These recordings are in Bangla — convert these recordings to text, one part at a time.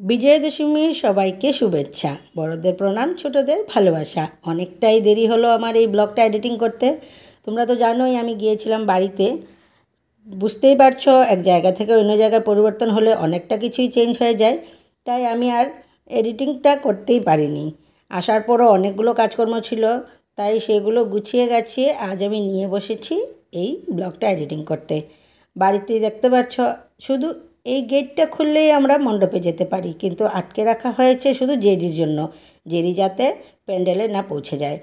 বিজয়া দশমীর সবাইকে শুভেচ্ছা, বড়দের প্রণাম, ছোটদের ভালোবাসা। অনেকটাই দেরি হলো আমার এই ব্লগটা এডিটিং করতে। তোমরা তো জানোই আমি গিয়েছিলাম বাড়িতে। বুঝতেই পারছো, এক জায়গা থেকে অন্য জায়গায় পরিবর্তন হলে অনেকটা কিছুই চেঞ্জ হয়ে যায়, তাই আমি আর এডিটিংটা করতেই পারিনি। আসার পরও অনেকগুলো কাজকর্ম ছিল, তাই সেগুলো গুছিয়ে গাছিয়ে আজ আমি নিয়ে বসেছি এই ব্লগটা এডিটিং করতে। বাড়িতেই দেখতে পাচ্ছ, শুধু এই গেটটা খুললেই আমরা মণ্ডপে যেতে পারি, কিন্তু আটকে রাখা হয়েছে শুধু জেরির জন্য, জেরি যাতে প্যান্ডেলে না পৌঁছে যায়,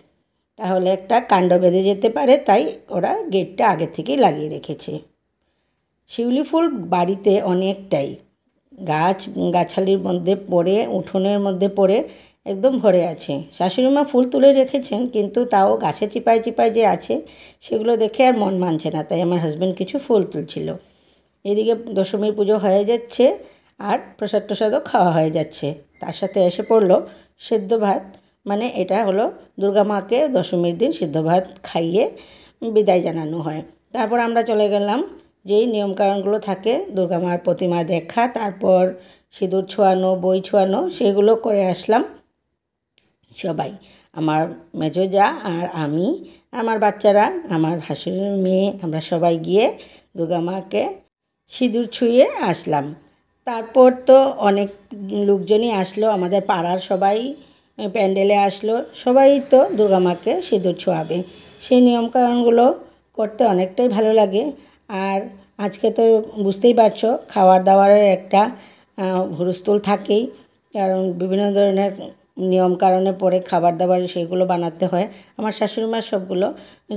তাহলে একটা কাণ্ড বেঁধে যেতে পারে, তাই ওরা গেটটা আগে থেকেই লাগিয়ে রেখেছে। শিউলি ফুল বাড়িতে অনেকটাই, গাছালির মধ্যে পড়ে, উঠোনের মধ্যে পড়ে একদম ভরে আছে। শাশুড়িমা ফুল তুলে রেখেছেন, কিন্তু তাও গাছে চিপায় চিপায় যে আছে সেগুলো দেখে আর মন মানছে না, তাই আমার হাজব্যান্ড কিছু ফুল তুলছিল। এদিকে দশমীর পুজো হয়ে যাচ্ছে আর প্রসাদ টসাদও খাওয়া হয়ে যাচ্ছে। তার সাথে এসে পড়লো সিদ্ধ ভাত, মানে এটা হলো দুর্গা মাকে দশমীর দিন সিদ্ধ ভাত খাইয়ে বিদায় জানানো হয়। তারপর আমরা চলে গেলাম, যেই নিয়মকানুনগুলো থাকে দুর্গা মার প্রতিমা দেখা, তারপর সিঁদুর ছোঁয়ানো, বই ছোঁয়ানো, সেগুলো করে আসলাম সবাই। আমার মেজো যা আর আমি, আমার বাচ্চারা, আমার ভাসুরের মেয়ে, আমরা সবাই গিয়ে দুর্গা মাকে সিঁদুর ছুঁয়ে আসলাম। তারপর তো অনেক লোকজনই আসলো, আমাদের পাড়ার সবাই প্যান্ডেলে আসলো, সবাই তো দুর্গা মাকে সিঁদুর ছোঁয়াবে। সেই নিয়মকানুনগুলো করতে অনেকটাই ভালো লাগে। আর আজকে তো বুঝতেই পারছো, খাওয়ার দাওয়ারের একটা হুলস্থুল থাকেই, কারণ বিভিন্ন ধরনের নিয়মকানুনের পরে খাবার দাবার সেগুলো বানাতে হয়। আমার শাশুড়িমা সবগুলো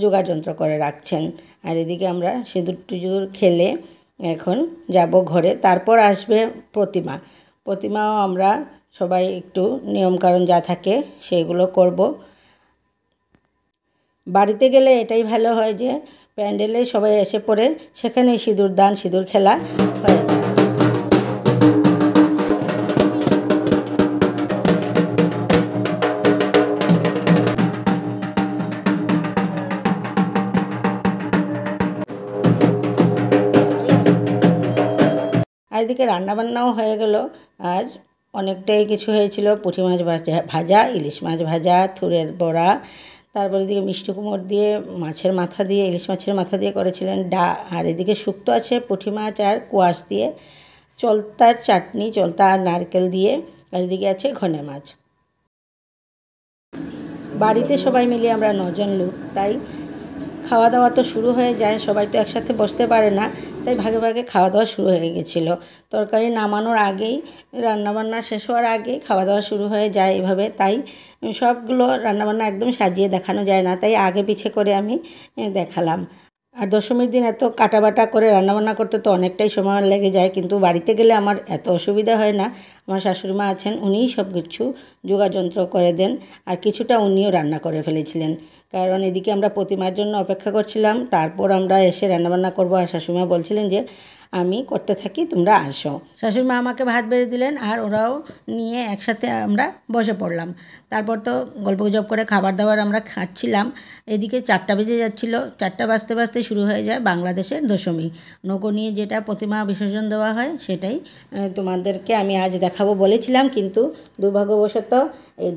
জোগাড়যন্ত্র করে রাখছেন। আর এদিকে আমরা সিঁদুর টিঁদুর খেলে এখন যাব ঘরে। তারপর আসবে প্রতিমাও আমরা সবাই একটু নিয়মকানুন যা থাকে সেগুলো করব। বাড়িতে গেলে এটাই ভালো হয় যে প্যান্ডেলে সবাই এসে পড়ে, সেখানেই সিঁদুর দান, সিঁদুর খেলা হয়ে যায়। আর এদিকে রান্নাবান্নাও হয়ে গেল। আজ অনেকটাই কিছু হয়েছিল, পুঁটি মাছ ভাজা, ইলিশ মাছ ভাজা, থুরের বড়া, তারপর এদিকে মিষ্টি কুমড় দিয়ে, মাছের মাথা দিয়ে, ইলিশ মাছের মাথা দিয়ে করেছিলেন আর এদিকে শুক্তো আছে পুঁটি মাছ আর কোয়াশ দিয়ে, চলতার চাটনি, চলতা আর নারকেল দিয়ে, আর এদিকে আছে ঘনে মাছ। বাড়িতে সবাই মিলে আমরা 9 জন লোক, তাই খাওয়া দাওয়া তো শুরু হয়ে যায়, সবাই তো একসাথে বসতে পারে না, তাই ভাগে ভাগে খাওয়া দাওয়া শুরু হয়ে গেছিলো। তরকারি নামানোর আগেই, রান্নাবান্না শেষ হওয়ার আগেই খাওয়া দাওয়া শুরু হয়ে যায় এভাবে। তাই সবগুলো রান্নাবান্না একদম সাজিয়ে দেখানো যায় না, তাই আগে পিছে করে আমি দেখালাম। আর দশমীর দিন এত কাটাবাটা করে রান্নাবান্না করতে তো অনেকটাই সময় লেগে যায়, কিন্তু বাড়িতে গেলে আমার এত অসুবিধা হয় না। আমার শাশুড়িমা আছেন, উনিই সব কিছু যোগাযন্ত্র করে দেন, আর কিছুটা উনিও রান্না করে ফেলেছিলেন, কারণ এদিকে আমরা প্রতিমার জন্য অপেক্ষা করছিলাম। তারপর আমরা এসে রান্নাবান্না করবো, আর শাশুড়িমা বলছিলেন যে আমি করতে থাকি, তোমরা আসো। শাশুড়িমা আমাকে ভাত বেড়ে দিলেন, আর ওরাও নিয়ে একসাথে আমরা বসে পড়লাম। তারপর তো গল্পগুজব করে খাবার দাবার আমরা খাচ্ছিলাম। এদিকে 4টা বেজে যাচ্ছিলো, 4টা বাজতে বাজতে শুরু হয়ে যায় বাংলাদেশের দশমী। নৌকো নিয়ে যেটা প্রতিমা বিসর্জন দেওয়া হয় সেটাই তোমাদেরকে আমি আজ দেখাবো বলেছিলাম, কিন্তু দুর্ভাগ্যবশত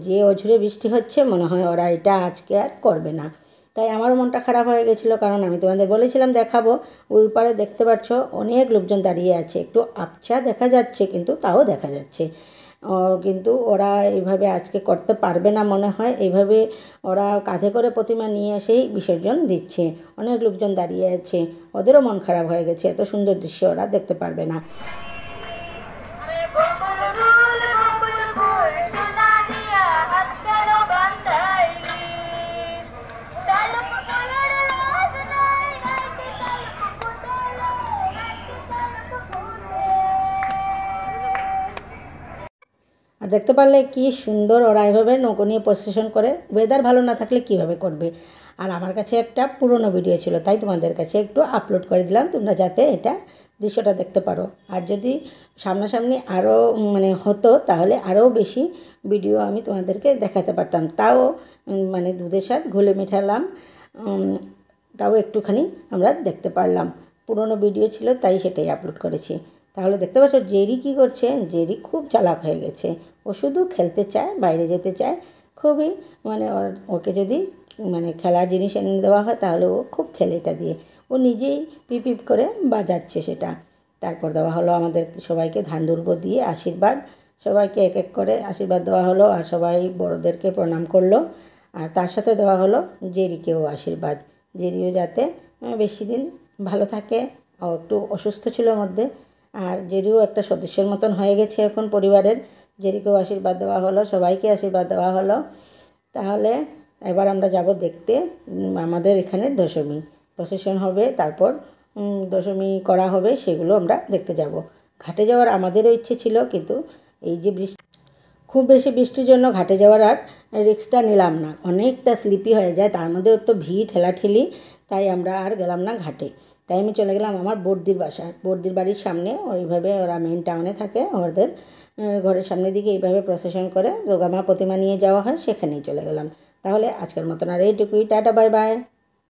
যে অঝুরে বৃষ্টি হচ্ছে, মনে হয় ওরা এটা আজকে আর করবে না। তাই আমারও মনটা খারাপ হয়ে গেছিলো, কারণ আমি তোমাদের বলেছিলাম দেখাবো। ওই পারে দেখতে পাচ্ছ অনেক লোকজন দাঁড়িয়ে আছে, একটু আবছা দেখা যাচ্ছে, কিন্তু তাও দেখা যাচ্ছে। কিন্তু ওরা এইভাবে আজকে করতে পারবে না মনে হয়, এইভাবে ওরা কাঁধে করে প্রতিমা নিয়ে এসেই বিসর্জন দিচ্ছে। অনেক লোকজন দাঁড়িয়ে আছে, ওদেরও মন খারাপ হয়ে গেছে, এত সুন্দর দৃশ্য ওরা দেখতে পারবে না। আর দেখতে পারলে কি সুন্দর ওরা এভাবে নৌকো নিয়ে প্রসেশন করে। ওয়েদার ভালো না থাকলে কিভাবে করবে। আর আমার কাছে একটা পুরনো ভিডিও ছিল, তাই তোমাদের কাছে একটু আপলোড করে দিলাম, তোমরা যাতে এটা দৃশ্যটা দেখতে পারো। আর যদি সামনাসামনি আরও মানে হতো তাহলে আরও বেশি ভিডিও আমি তোমাদেরকে দেখাতে পারতাম। তাও মানে দুধের স্বাদ ঘুলে মেটালাম, তাও একটুখানি আমরা দেখতে পারলাম। পুরনো ভিডিও ছিল তাই সেটাই আপলোড করেছি। তাহলে দেখতে পাচ্ছ জেরি কী করছে। জেরি খুব চালাক হয়ে গেছে, ও শুধু খেলতে চায়, বাইরে যেতে চায় খুবই। মানে ওকে যদি মানে খেলার জিনিস এনে দেওয়া হয় তাহলে ও খুব খেলে এটা দিয়ে। ও নিজেই পিপ পিপ করে বাজাচ্ছে সেটা। তারপর দেওয়া হলো আমাদের সবাইকে ধান দুর্ব দিয়ে আশীর্বাদ, সবাইকে এক এক করে আশীর্বাদ দেওয়া হলো আর সবাই বড়োদেরকে প্রণাম করলো। আর তার সাথে দেওয়া হলো জেরিকেও আশীর্বাদ। জেরিও যাতে বেশি দিন ভালো থাকে। ও একটু অসুস্থ ছিল মধ্যে, আর জেরিও একটা সদস্যের মতন হয়ে গেছে এখন পরিবারের। জেরিকেও আশীর্বাদ দেওয়া হলো, সবাইকে আশীর্বাদ দেওয়া হলো। তাহলে এবার আমরা যাব দেখতে আমাদের এখানে দশমী প্রসেশন হবে, তারপর দশমী করা হবে, সেগুলো আমরা দেখতে যাব। ঘাটে যাওয়ার আমাদেরও ইচ্ছে ছিল, কিন্তু এই যে খুব বেশি বৃষ্টির জন্য ঘাটে যাওয়ার আর রিস্কটা নিলাম না, অনেকটা স্লিপি হয়ে যায়, তার মধ্যে তো ভিড় ঠেলাঠেলি, তাই আমরা আর গেলাম না ঘাটে। তাই আমি চলে গেলাম আমার বড়দির বাসায়। বড়দির বাড়ির সামনে ওইভাবে ওরা মেইন টাউনে থাকে, ওদের ঘরের সামনের দিকে এইভাবে প্রসেশন করে দুর্গা মা প্রতিমা নিয়ে যাওয়া হয়, সেখানেই চলে গেলাম। তাহলে আজকের মতন আর এইটুকুই, টাটা বাই বাই।